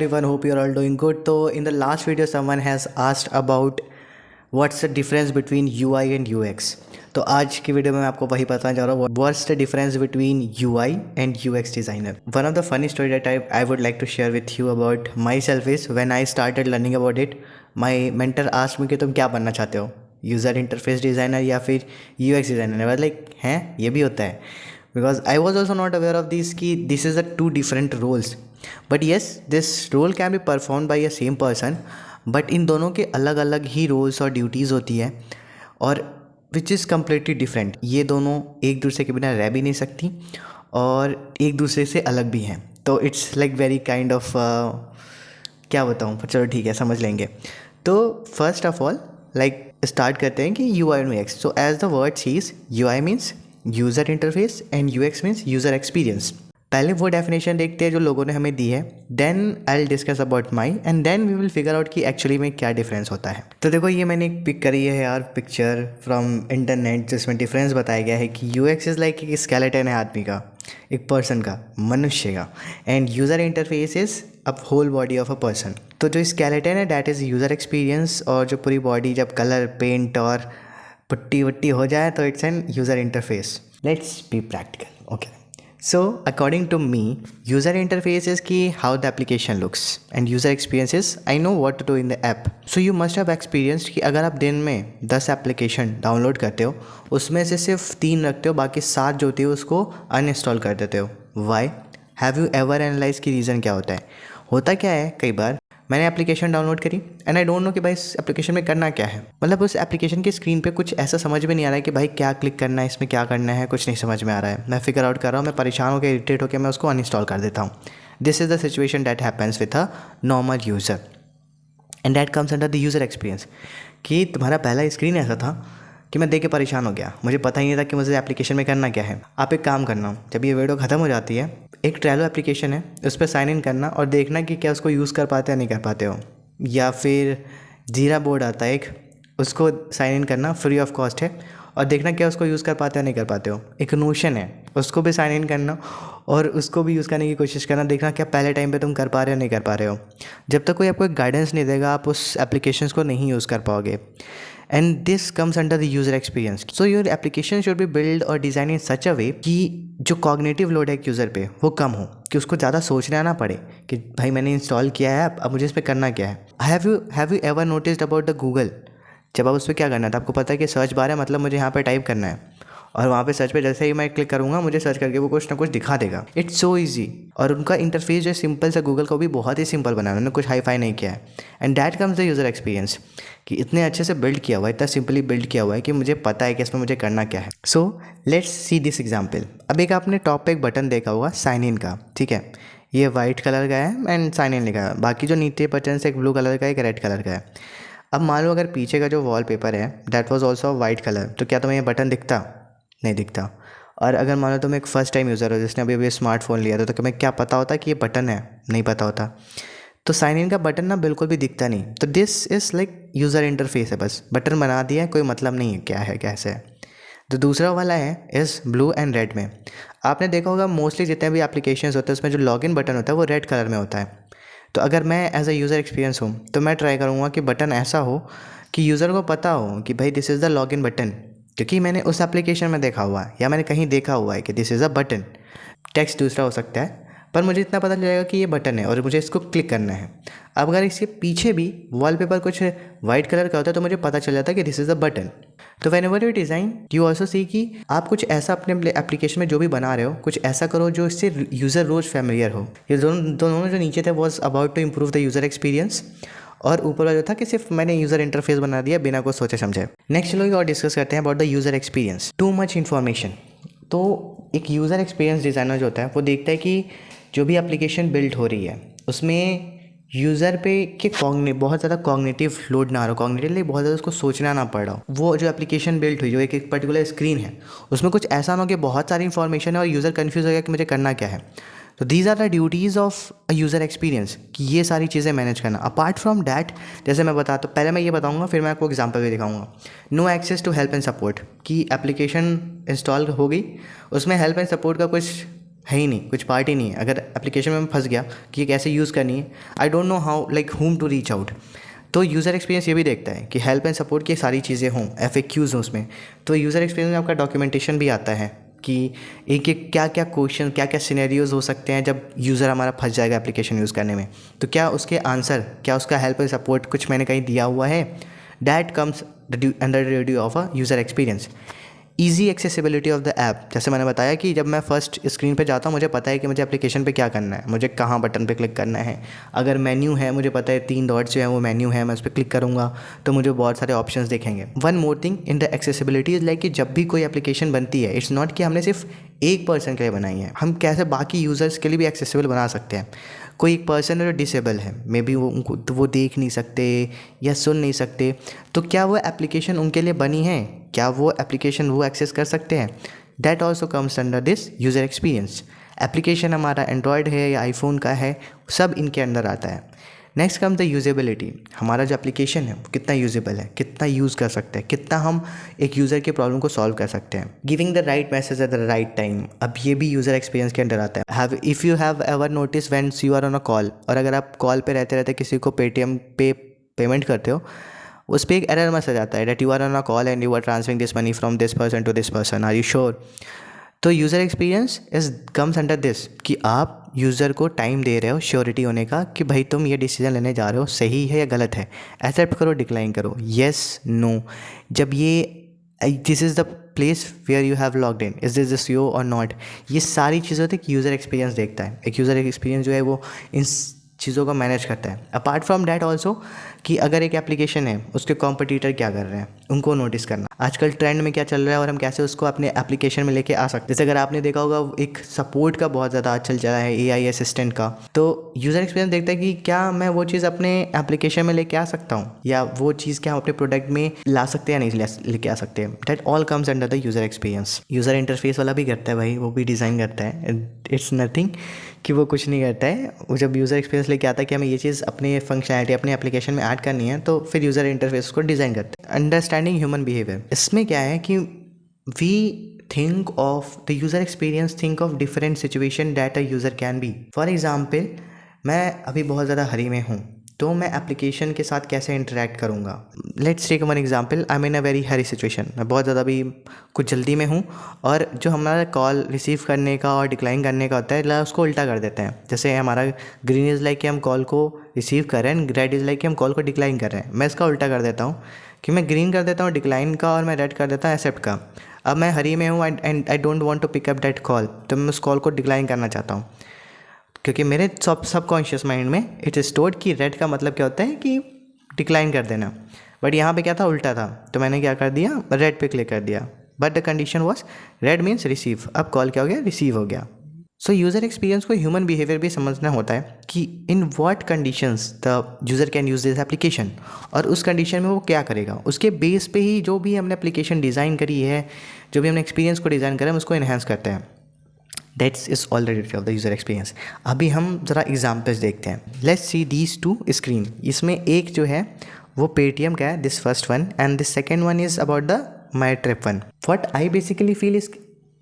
Everyone, hope you're all doing good. So in the last video someone has asked about what's the difference between UI and UX. तो आज की video में मैं आपको वही बताना चाह रहा हूँ what's the difference between UI and UX designer. One of the funny story that I would like to share with you about myself is when I started learning about it, my mentor asked me कि तुम क्या बनना चाहते हो, user interface designer या फिर UX designer. I was like हैं ये भी होता है, because I was also not aware of this कि this is a two different roles. But yes, this role can be perform by a same person, but इन दोनों के अलग अलग ही रोल्स और ड्यूटीज़ होती है और विच इज़ कम्प्लीटली डिफरेंट. ये दोनों एक दूसरे के बिना रह भी नहीं सकती और एक दूसरे से अलग भी हैं. तो it's like very kind of क्या बताऊँ, पर चलो ठीक है, समझ लेंगे. तो first of all like start करते हैं कि UI and UX. So as the word says, UI means user interface and UX means user experience. पहले वो डेफिनेशन देखते हैं जो लोगों ने हमें दी है, then I will discuss about my and then we will figure out कि एक्चुअली में क्या डिफरेंस होता है. तो देखो, ये मैंने एक पिक करी है यार, पिक्चर फ्रॉम इंटरनेट, जिसमें डिफरेंस बताया गया है कि UX इज़ लाइक एक स्केलेटन है आदमी का, एक पर्सन का, मनुष्य का, and user interface is a whole body of a person. तो जो स्केलेटन है डैट इज़ यूज़र एक्सपीरियंस, और जो पूरी बॉडी जब कलर पेंट और पुट्टी वट्टी हो जाए तो it's an user interface. Let's be practical. Okay, so according to me, user interface is ki how the application looks and user experience is I know what to do in the app. So you must have experienced कि अगर आप दिन में 10 application download करते हो, उसमें से सिर्फ 3 रखते हो, बाकी 7 जो होती है उसको अनइंस्टॉल कर देते हो. Why? Have you ever analyze कि रीज़न क्या होता है? होता क्या है, कई बार मैंने एप्लीकेशन डाउनलोड करी एंड आई डोंट नो कि भाई इस एप्लीकेशन में करना क्या है. मतलब उस एप्लीकेशन की स्क्रीन पे कुछ ऐसा समझ में नहीं आ रहा है कि भाई क्या क्लिक करना है, इसमें क्या करना है, कुछ नहीं समझ में आ रहा है. मैं फिगर आउट कर रहा हूँ, मैं परेशान होकर इरिटेट होकर मैं उसको अनइंस्टॉल कर देता हूँ. This is the situation that happens with a normal user and that comes under the user experience. कि तुम्हारा पहला स्क्रीन ऐसा था कि मैं देख के परेशान हो गया, मुझे पता ही नहीं था कि मुझे एप्लीकेशन में करना क्या है. आप एक काम करना, जब ये वीडियो ख़त्म हो जाती है, एक ट्रेलो एप्लीकेशन है, उस पर साइन इन करना और देखना कि क्या उसको यूज़ कर पाते या नहीं कर पाते हो. या फिर जीरा बोर्ड आता है एक, उसको साइन इन करना, फ्री ऑफ कॉस्ट है, और देखना क्या उसको यूज़ कर पाते या नहीं कर पाते हो. एक नोशन है, उसको भी साइन इन करना और उसको भी यूज़ करने की कोशिश करना, देखना क्या पहले टाइम पे तुम कर पा रहे हो नहीं कर पा रहे हो. जब तक कोई आपको एक गाइडेंस नहीं देगा आप उस एप्लीकेशंस को नहीं यूज़ कर पाओगे. And this comes under the user experience. So your application should be build और डिज़ाइन इन सच अ वे कि जो कॉग्निटिव लोड है एक यूज़र पे वो कम हो, कि उसको ज़्यादा सोचना ना पड़े कि भाई मैंने इंस्टॉल किया है, अब मुझे इस पर करना क्या है. Have you ever noticed about the Google? जब आप उस पर क्या करना था, आपको पता है कि सर्च बार है, मतलब मुझे यहाँ पे टाइप करना है और वहाँ पे सर्च पे जैसे ही मैं क्लिक करूँगा मुझे सर्च करके वो कुछ ना कुछ दिखा देगा. It's so easy. और उनका इंटरफेस जो सिंपल सा, गूगल को भी बहुत ही सिंपल बनाया उन्होंने, कुछ हाई फाई नहीं किया है. And that comes the user experience, कि इतने अच्छे से बिल्ड किया हुआ है, इतना सिंपली बिल्ड किया हुआ है कि मुझे पता है कि इसमें मुझे करना क्या है. So let's see this example. अब एक आपने टॉप पे एक बटन देखा होगा साइन इन का, ठीक है, ये वाइट कलर का है एंड साइन इन लिखा है. बाकी जो नीचे बटन से एक ब्लू कलर का, एक रेड कलर का है. अब मान लो अगर पीछे का जो वॉलपेपर है that was also white colour, तो क्या तुम्हें ये बटन दिखता? नहीं दिखता. और अगर मान लो तुम एक फ़र्स्ट टाइम यूज़र हो जिसने अभी अभी स्मार्टफोन लिया था, तो तुम्हें क्या पता होता कि ये बटन है? नहीं पता होता. तो साइन इन का बटन ना बिल्कुल भी दिखता नहीं. तो this is like user interface है, बस बटन बना दिया है, कोई मतलब नहीं है क्या है कैसे है. तो दूसरा वाला है इस ब्लू एंड रेड में. आपने देखा होगा मोस्टली जितने भी एप्लीकेशंस होते हैं उसमें जो लॉगिन बटन होता है वो रेड कलर में होता है. तो अगर मैं एज अ यूज़र एक्सपीरियंस हूँ तो मैं ट्राई करूँगा कि बटन ऐसा हो कि यूज़र को पता हो कि भाई this is the login button, क्योंकि मैंने उस एप्लीकेशन में देखा हुआ है या मैंने कहीं देखा हुआ है कि this is a button. Text दूसरा हो सकता है, पर मुझे इतना पता चलेगा कि ये बटन है और मुझे इसको क्लिक करना है. अब अगर इसके पीछे भी वॉलपेपर कुछ वाइट कलर का होता है तो मुझे पता चल जाता है कि दिस इज़ अ बटन. तो when ever you design you also see कि आप कुछ ऐसा अपने एप्लीकेशन में जो भी बना रहे हो, कुछ ऐसा करो जो इससे यूज़र रोज़ फैमिलियर हो. ये दोनों जो नीचे थे was about to improve the user experience, और ऊपर वाला जो था कि सिर्फ मैंने यूज़र इंटरफेस बना दिया बिना कुछ सोचे समझे. नेक्स्ट लोग और डिस्कस करते हैं about the user experience. Too much information. तो एक यूज़र एक्सपीरियंस डिज़ाइनर जो होता है वो देखता है कि जो भी एप्लीकेशन बिल्ड हो रही है उसमें यूज़र पे कि बहुत ज़्यादा कॉग्निटिव लोड ना हो, कॉग्निटिवली बहुत ज़्यादा उसको सोचना ना पड़ रहा हो. वो जो एप्लीकेशन बिल्ड हुई, जो एक पर्टिकुलर स्क्रीन है, उसमें कुछ ऐसा ना हो कि बहुत सारी इन्फॉर्मेशन है और यूज़र कन्फ्यूज़ हो गया कि मुझे करना क्या है. तो these are the duties of a user experience, कि ये सारी चीज़ें मैनेज करना. अपार्ट फ्रॉम डैट, जैसे मैं बताता हूँ, पहले मैं ये बताऊँगा फिर मैं आपको एग्जाम्पल भी दिखाऊँगा. No access to help and support, कि एप्लीकेशन इंस्टॉल हो गई, उसमें हेल्प एंड सपोर्ट का कुछ है ही नहीं, कुछ पार्ट ही नहीं है। अगर एप्लीकेशन में मैं फंस गया कि ये कैसे यूज़ करनी है, I don't know how like whom to reach out. तो यूज़र एक्सपीरियंस ये भी देखता है कि हेल्प एंड सपोर्ट की सारी चीज़ें हों, FAQs हों उसमें। तो यूज़र एक्सपीरियंस में आपका डॉक्यूमेंटेशन भी आता है कि एक एक क्या क्या क्वेश्चन, क्या क्या सिनेरियोज़ हो सकते हैं जब यूज़र हमारा फंस जाएगा एप्लीकेशन यूज़ करने में। तो क्या उसके आंसर, क्या उसका हेल्प एंड सपोर्ट कुछ मैंने कहीं दिया हुआ है, that comes under the due of a user experience. Easy accessibility of the app, जैसे मैंने बताया कि जब मैं फर्स्ट स्क्रीन पे जाता हूँ मुझे पता है कि मुझे एप्लीकेशन पे क्या करना है, मुझे कहाँ बटन पे क्लिक करना है। अगर मेन्यू है, मुझे पता है 3 डॉट्स जो है वो मेन्यू है, मैं उस पर क्लिक करूँगा तो मुझे बहुत सारे ऑप्शंस दिखेंगे। One more thing in the accessibility is like कि जब भी कोई एप्लीकेशन बनती है, इट्स नॉट कि हमने सिर्फ एक पर्सन के लिए बनाई है, हम कैसे बाकी यूज़र्स के लिए भी एक्सेसिबल बना सकते हैं। कोई एक पर्सन है जो डिसेबल है, मे बी वो उनको तो वो देख नहीं सकते या सुन नहीं सकते, तो क्या वो एप्लीकेशन उनके लिए बनी है, क्या वो एप्लीकेशन वो एक्सेस कर सकते हैं? That also comes under this user experience. Application हमारा एंड्रॉयड है या आईफोन का है, सब इनके अंदर आता है। नेक्स्ट कम द यूजेबिलिटी, हमारा जो एप्लीकेशन है वो कितना यूजेबल है, कितना यूज़ कर सकते हैं, कितना हम एक यूज़र के प्रॉब्लम को सॉल्व कर सकते हैं। Giving the right message at the right time, अब ये भी यूज़र एक्सपीरियंस के अंदर आता है। If you have ever notice when you are on a call, और अगर आप कॉल पे रहते रहते किसी को पेटीएम पे पेमेंट करते हो, उस पर एक एरर मैसेज आता है that you are on a call and you are transferring this money from this person to this person, are you sure? तो user experience is comes under this कि आप यूज़र को टाइम दे रहे हो surety होने का कि भाई तुम ये डिसीजन लेने जा रहे हो सही है या गलत है, एक्सेप्ट करो, डिक्लाइन करो, येस नो। जब ये this is the place where you have logged in, is this this you और नॉट, ये सारी चीज़ें होती है यूज़र एक्सपीरियंस देखता है। एक यूज़र एक्सपीरियंस जो है वो इन चीज़ों को मैनेज करता है। अपार्ट फ्रॉम डैट ऑल्सो कि अगर एक एप्लीकेशन है उसके कॉम्पिटिटर क्या कर रहे हैं उनको नोटिस करना, आजकल ट्रेंड में क्या चल रहा है और हम कैसे उसको अपने एप्लीकेशन में लेके आ सकते हैं। जैसे अगर आपने देखा होगा एक सपोर्ट का बहुत ज़्यादा आजकल चला है, AI असिस्टेंट का, तो यूज़र एक्सपीरियंस देखता है कि क्या मैं वो चीज़ अपने एप्लीकेशन में लेके आ सकता हूँ, या वो चीज़ क्या हम अपने प्रोडक्ट में ला सकते हैं या नहीं लेके आ सकते हैं। That all comes under the user experience. User interface वाला भी करता है भाई, वो भी डिज़ाइन करता है, इट्स नथिंग कि वो कुछ नहीं करता है। वो जब यूज़र एक्सपीरियंस लेके आता है कि हमें ये चीज़ अपने फंक्शनैलिटी अपने एप्लीकेशन में ऐड करनी है, तो फिर यूज़र इंटरफेस को डिज़ाइन करते हैं। अंडरस्टैंडिंग ह्यूमन बिहेवियर, इसमें क्या है कि we think of the user experience, think of different situation that a user can be. For example, मैं अभी बहुत ज़्यादा हरी में हूँ, तो मैं एप्लीकेशन के साथ कैसे इंटरेक्ट करूँगा। Let's take one example, I am in a very hurry situation, मैं बहुत ज़्यादा अभी कुछ जल्दी में हूँ, और जो हमारा कॉल रिसीव करने का और डिक्लाइन करने का होता है उसको उल्टा कर देते हैं। जैसे हमारा ग्रीन इज़ लाइक कि हम कॉल को रिसीव कर रहे हैं, रेड इज़ लाइक कि हम कॉल को डिक्लाइन कर रहे हैं। मैं इसका उल्टा कर देता हूँ कि मैं ग्रीन कर देता हूँ डिक्लाइन का और मैं रेड कर देता हूँ एक्सेप्ट का। अब मैं हरी में हूँ and I don't want to pick up that call, तो मैं उस कॉल को डिक्लाइन करना चाहता हूँ, क्योंकि मेरे सबकॉन्शियस माइंड में इट इज स्टोर्ड कि रेड का मतलब क्या होता है कि डिक्लाइन कर देना। बट यहाँ पे क्या था, उल्टा था, तो मैंने क्या कर दिया, रेड पे क्लिक कर दिया, but the condition was red means receive. अब कॉल क्या हो गया, रिसीव हो गया। सो यूज़र एक्सपीरियंस को ह्यूमन बिहेवियर भी समझना होता है कि in what conditions the user can use this application, और उस कंडीशन में वो क्या करेगा। उसके बेस पे ही जो भी हमने एप्लीकेशन डिज़ाइन करी है, जो भी हमने एक्सपीरियंस को डिज़ाइन करा है, हम उसको इन्हेंस करते हैं। That's is all ready of the user experience. अभी हम ज़रा एग्जाम्पल्स देखते हैं। Let's see these two screen. इसमें एक जो है वो पेटीएम का है, this first one, and this second one is about the my trip one. What I basically feel is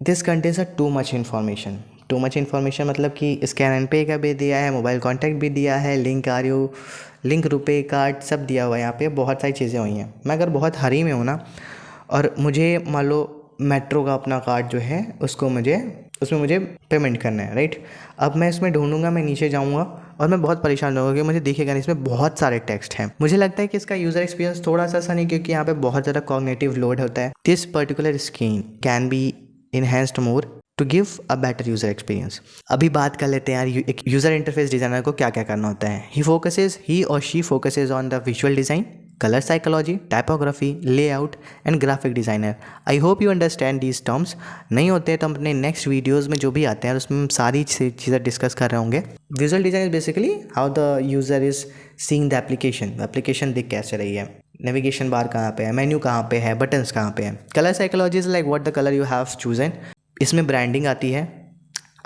this contains a too much information. Too much information मतलब कि scan and पे का भी दिया है, मोबाइल कॉन्टैक्ट भी दिया है, लिंक लिंक रुपए कार्ड सब दिया हुआ है, यहाँ पे बहुत सारी चीज़ें हुई हैं। मैं अगर बहुत हरी में हूँ ना, और मुझे मान लो मेट्रो का अपना कार्ड जो है उसमें मुझे पेमेंट करना है, राइट। अब मैं इसमें ढूंढूंगा, मैं नीचे जाऊंगा और मैं बहुत परेशान होऊंगा कि मुझे दिखेगा नहीं, इसमें बहुत सारे टेक्स्ट हैं। मुझे लगता है कि इसका यूज़र एक्सपीरियंस थोड़ा सा ऐसा नहीं, क्योंकि यहाँ पे बहुत ज़्यादा कॉग्निटिव लोड होता है। This particular screen can be enhanced more to give a better user experience. अभी बात कर लेते हैं यार, एक यूज़र इंटरफेस डिज़ाइनर को क्या क्या करना होता है। ही और she focuses on the visual design, color psychology, typography, layout and graphic designer. I hope you understand these terms. नहीं होते हैं तो हम अपने नेक्स्ट वीडियोज़ में जो भी आते हैं उसमें हम सारी चीज़ें डिस्कस कर रहे होंगे। Visual design is basically how the user is seeing the application दिख कैसे रही है, नेविगेशन बार कहाँ पे है, मेन्यू कहाँ पे है, बटन्स कहाँ पे है। Colour psychology is like what the colour you have chosen. इसमें ब्रांडिंग आती है,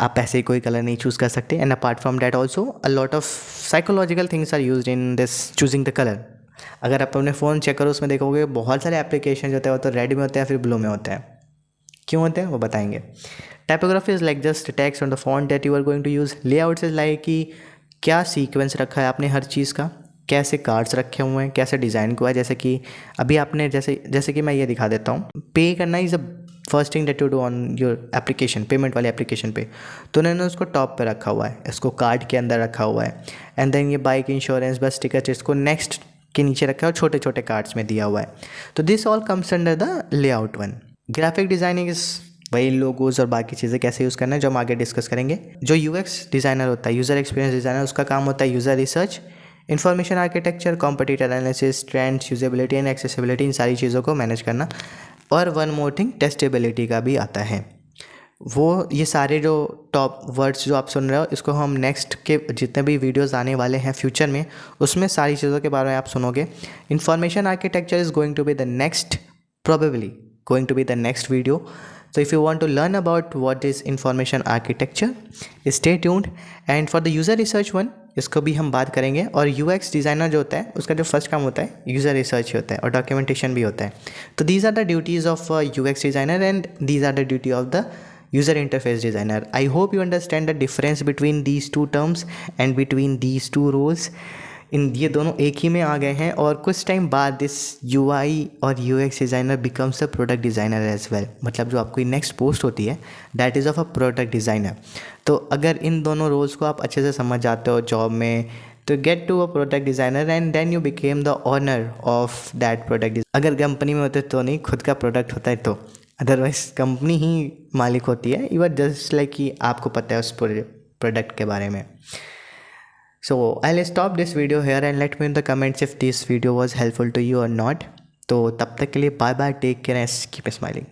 आप ऐसे ही कोई कलर नहीं चूज़ कर सकते। And apart from that also a lot of psychological things are used in this choosing the colour. अगर आप अपने फ़ोन चेक करो, उसमें देखोगे बहुत सारे एप्लीकेशन होते हैं, वो तो रेड में होते हैं फिर ब्लू में होते हैं। क्यों होते हैं वो बताएंगे। Typography is like just text on the font that you are going to use. Layouts is like कि क्या सीक्वेंस रखा है आपने हर चीज़ का, कैसे कार्ड्स रखे हुए हैं, कैसे डिज़ाइन हुआ है। जैसे कि अभी आपने जैसे कि मैं ये दिखा देता हूँ, पे करना is a first thing that you do on your application, payment वाले एप्लीकेशन पे। तो उन्होंने उसको टॉप पे रखा हुआ है, इसको कार्ड के अंदर रखा हुआ है। एंड देन ये बाइक इंश्योरेंस, बस टिकट, इसको नेक्स्ट के नीचे रखा है और छोटे छोटे कार्ड्स में दिया हुआ है। तो this all comes under the layout one. Graphic designing is वही लोगोज और बाकी चीज़ें कैसे यूज़ करना है जो हम आगे डिस्कस करेंगे। जो यूएक्स डिज़ाइनर होता है, यूज़र एक्सपीरियंस डिज़ाइनर, उसका काम होता है user research, information architecture, competitor analysis, trends, usability and accessibility, इन सारी चीज़ों को मैनेज करना। और वन मोर थिंग, टेस्टेबिलिटी का भी आता है। वो ये सारे जो टॉप वर्ड्स जो आप सुन रहे हो, इसको हम नेक्स्ट के जितने भी वीडियोस आने वाले हैं फ्यूचर में, उसमें सारी चीज़ों के बारे में आप सुनोगे। Information architecture is going to be the next, probably going to be the next video. So if you want to learn about what is information architecture, stay tuned. And for the user research one, इसको भी हम बात करेंगे। और UX designer जो होता है उसका जो फर्स्ट काम होता है यूज़र रिसर्च होता है और डॉक्यूमेंटेशन भी होता है। तो these are the duties of UX designer and these are the duty of the user interface designer. I hope you understand the difference between these two terms and between these two roles. इन ये दोनों एक ही में आ गए हैं और कुछ time बाद दिस यूआई और UX designer becomes a product designer as well. मतलब जो आपकी नेक्स्ट पोस्ट होती है that is of a product designer. तो अगर इन दोनों रोल्स को आप अच्छे से समझ जाते हो जॉब में, तो get to a product designer and then you became the owner of that product. अगर कंपनी में होते तो नहीं, खुद का प्रोडक्ट होता है तो, अदरवाइज कंपनी ही मालिक होती है। यू आर जस्ट लाइक कि आपको पता है उस प्रोडक्ट के बारे में। So I'll stop this video here and let me in the comments if this video was helpful to you or not. तो तब तक के लिए bye bye, take care and keep smiling.